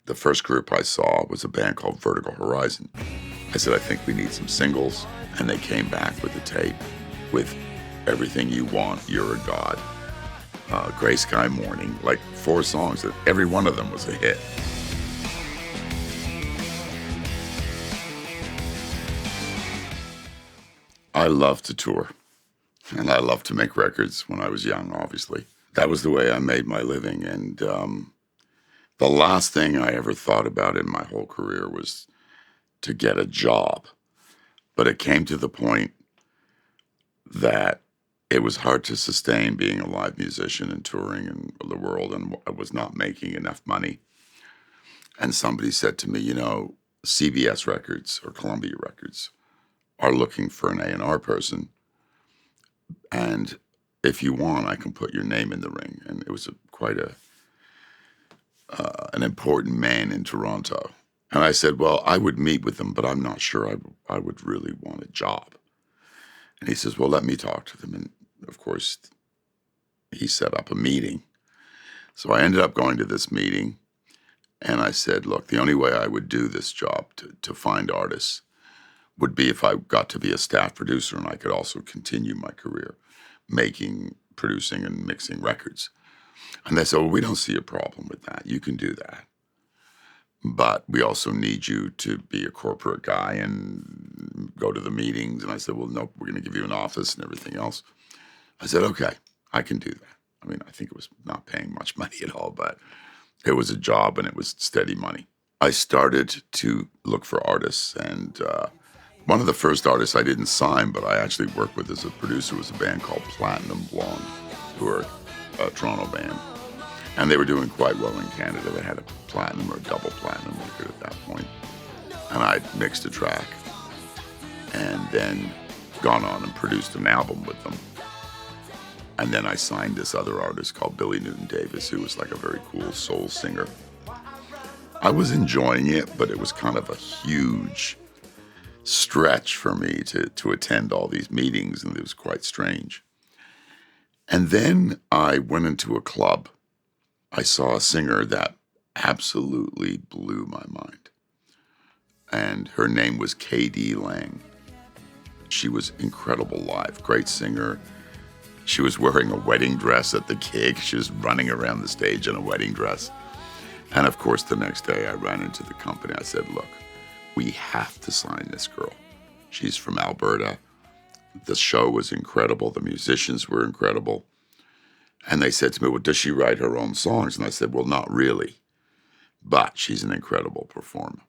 The first group I saw was a band called Vertical Horizon. I said, I think we need some singles. And they came back with a tape with Everything You Want, You're a God, Gray Sky Morning, like 4 songs that every one of them was a hit. I love to tour, and I love to make records when I was young, obviously. That was the way I made my living, and the last thing I ever thought about in my whole career was to get a job. But it came to the point that it was hard to sustain being a live musician and touring in the world, and I was not making enough money. And somebody said to me, you know, CBS Records or Columbia Records are looking for an A&R person, and if you want, I can put your name in the ring. And it was quite an important man in Toronto. And I said, well, I would meet with them, but I'm not sure I would really want a job. And he says, well, let me talk to them. And of course, he set up a meeting. So I ended up going to this meeting, and I said, look, the only way I would do this job to find artists would be if I got to be a staff producer and I could also continue my career making, producing, and mixing records. And they said, well, we don't see a problem with that. You can do that. But we also need you to be a corporate guy and go to the meetings. And I said, well, no, we're going to give you an office and everything else. I said, okay, I can do that. I mean, I think it was not paying much money at all, but it was a job and it was steady money. I started to look for artists, and one of the first artists I didn't sign, but I actually worked with as a producer, was a band called Platinum Blonde, who are a Toronto band. And they were doing quite well in Canada. They had a platinum or double platinum record at that point. And I mixed a track and then gone on and produced an album with them. And then I signed this other artist called Billy Newton Davis, who was like a very cool soul singer. I was enjoying it, but it was kind of a huge stretch for me to attend all these meetings, and it was quite strange. And then I went into a club. I saw a singer that absolutely blew my mind. And her name was K.D. Lang. She was incredible live, great singer. She was wearing a wedding dress at the gig. She was running around the stage in a wedding dress. And of course, the next day I ran into the company. I said, look, we have to sign this girl. She's from Alberta. The show was incredible. The musicians were incredible. And they said to me, well, does she write her own songs? And I said, well, not really, but she's an incredible performer.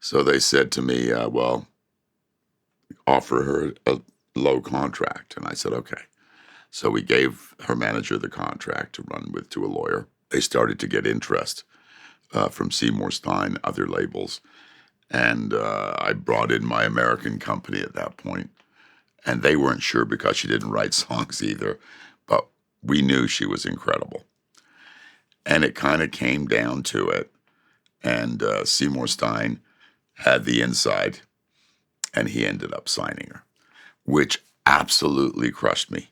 So they said to me, well, offer her a low contract. And I said, okay. So we gave her manager the contract to run with to a lawyer. They started to get interest from Seymour Stein, other labels. And I brought in my American company at that point. And they weren't sure because she didn't write songs either. But we knew she was incredible. And it kind of came down to it. And Seymour Stein had the inside, and he ended up signing her, which absolutely crushed me.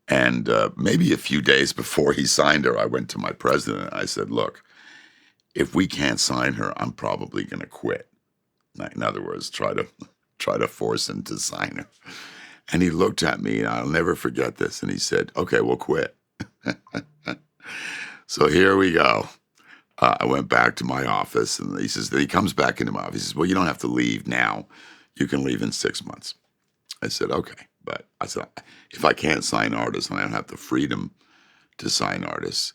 And maybe a few days before he signed her, I went to my president and I said, look, if we can't sign her, I'm probably going to quit. In other words, try to force him to sign her. And he looked at me, and I'll never forget this, and he said, okay, we'll quit. So here we go. I went back to my office, and he comes back into my office. He says, well, you don't have to leave now. You can leave in 6 months. I said, okay. But I said, if I can't sign artists and I don't have the freedom to sign artists,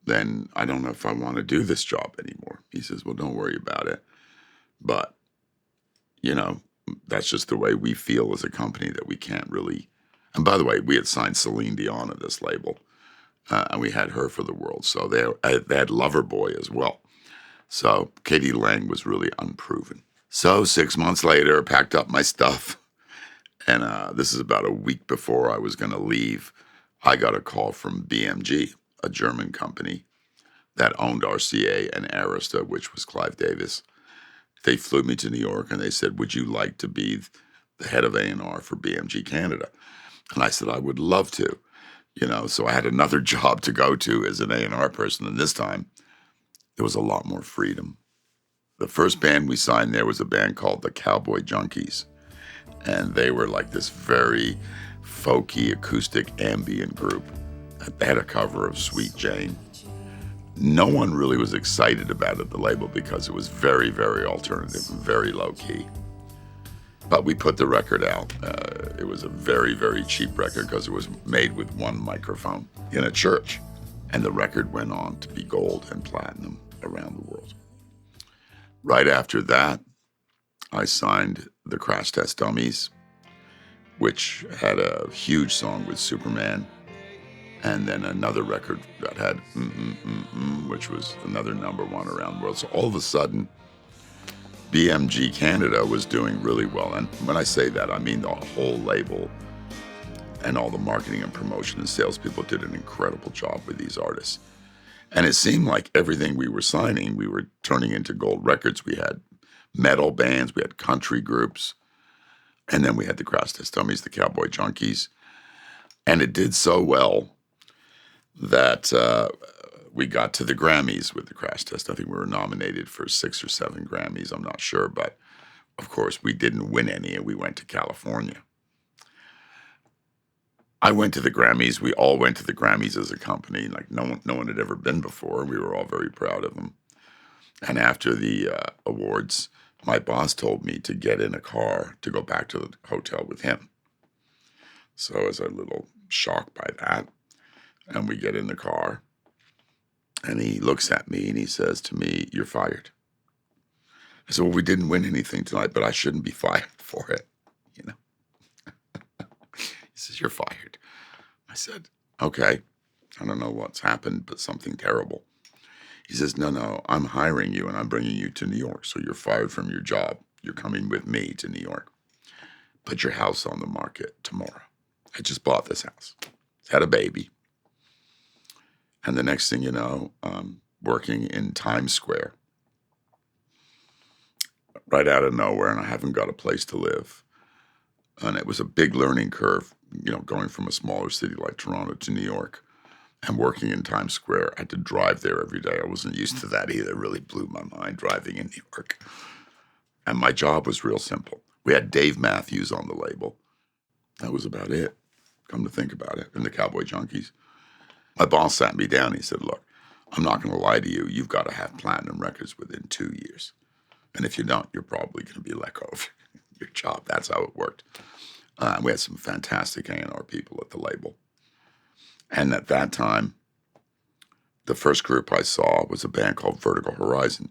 then I don't know if I want to do this job anymore. He says, well, don't worry about it. But, you know, that's just the way we feel as a company, that we can't really. And by the way, we had signed Celine Dion at this label, and we had her for the world. So they had Loverboy as well. So K.D. Lang was really unproven. So 6 months later, packed up my stuff. And this is about a week before I was going to leave. I got a call from BMG, a German company that owned RCA and Arista, which was Clive Davis. They flew me to New York, and they said, would you like to be the head of A&R for BMG Canada? And I said, I would love to. You know, so I had another job to go to as an A&R person, and this time there was a lot more freedom. The first band we signed there was a band called the Cowboy Junkies. And they were like this very folky, acoustic, ambient group. They had a cover of Sweet Jane. No one really was excited about it, the label, because it was very, very alternative, very low-key. But we put the record out. It was a very, very cheap record because it was made with one microphone in a church. And the record went on to be gold and platinum around the world. Right after that, I signed the Crash Test Dummies, which had a huge song with Superman, and then another record that had which was another #1 around the world. So all of a sudden, BMG Canada was doing really well. And when I say that, I mean the whole label and all the marketing and promotion and salespeople did an incredible job with these artists. And it seemed like everything we were signing, we were turning into gold records. We had metal bands, we had country groups, and then we had the Crash Test Dummies, the Cowboy Junkies. And it did so well that we got to the Grammys with the Crash Test. I think we were nominated for 6 or 7 Grammys, I'm not sure, but of course we didn't win any, and we went to California. I went to the Grammys. We all went to the Grammys as a company. Like no one had ever been before. We were all very proud of them. And after the awards, my boss told me to get in a car to go back to the hotel with him. So I was a little shocked by that. And we get in the car, and he looks at me and he says to me, "You're fired." I said, "Well, we didn't win anything tonight, but I shouldn't be fired for it, you know." He says, "You're fired." I said, "Okay, I don't know what's happened, but something terrible." He says, No, I'm hiring you and I'm bringing you to New York. So you're fired from your job. You're coming with me to New York. Put your house on the market tomorrow. I just bought this house. Had a baby. And the next thing you know, I'm working in Times Square, right out of nowhere, and I haven't got a place to live. And it was a big learning curve, going from a smaller city like Toronto to New York and working in Times Square. I had to drive there every day. I wasn't used to that either. It really blew my mind driving in New York. And my job was real simple. We had Dave Matthews on the label. That was about it, come to think about it, and the Cowboy Junkies. My boss sat me down. He said, "Look, I'm not going to lie to you. You've got to have platinum records within 2 years. And if you don't, you're probably going to be let go of your job." That's how it worked. We had some fantastic A&R people at the label. And at that time, the first group I saw was a band called Vertical Horizon.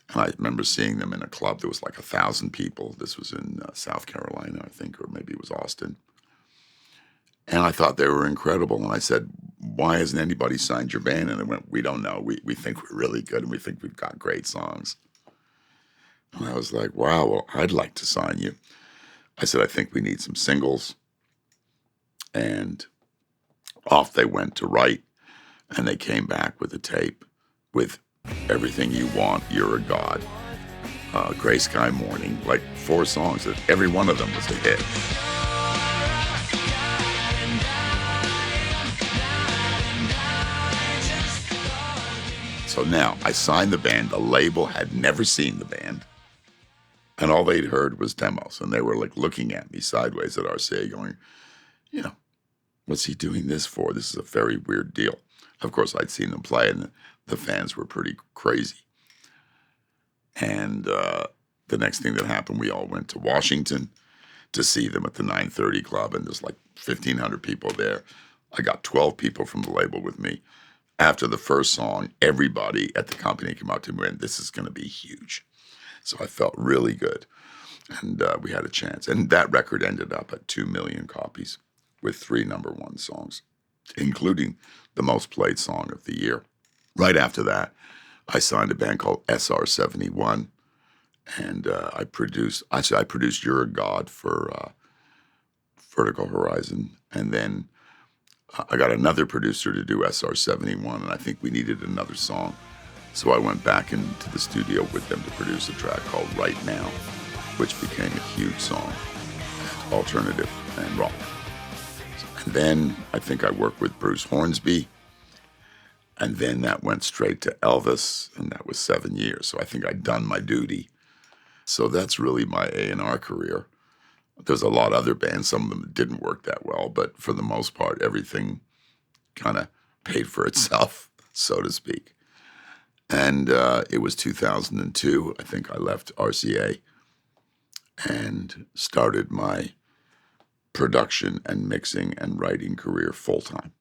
And I remember seeing them in a club. There was like 1,000 people. This was in South Carolina, I think, or maybe it was Austin. And I thought they were incredible. And I said, "Why hasn't anybody signed your band?" And they went, "We don't know. We think we're really good, and we think we've got great songs." And I was like, "Wow, well, I'd like to sign you." I said, "I think we need some singles." And off they went to write, and they came back with a tape with Everything You Want, You're a God, Gray Sky Morning, like 4 songs. That every one of them was a hit. So now I signed the band. The label had never seen the band, and all they'd heard was demos. And they were like looking at me sideways at RCA going, "What's he doing this for? This is a very weird deal." Of course, I'd seen them play, and the fans were pretty crazy. And the next thing that happened, we all went to Washington to see them at the 930 Club, and there's like 1,500 people there. I got 12 people from the label with me. After the first song, everybody at the company came out to me and "This is going to be huge." So I felt really good, and we had a chance. And that record ended up at 2 million copies with 3 #1 songs, including the most played song of the year. Right after that, I signed a band called SR71, and I produced You're a God for Vertical Horizon, and then I got another producer to do SR71, and I think we needed another song. So I went back into the studio with them to produce a track called Right Now, which became a huge song, alternative and rock. And then I think I worked with Bruce Hornsby, And then that went straight to Elvis, and that was 7 years. So I think I'd done my duty. So that's really my A&R career. There's a lot of other bands, some of them didn't work that well, but for the most part, everything kind of paid for itself, so to speak. And it was 2002, I think I left RCA and started my production and mixing and writing career full-time.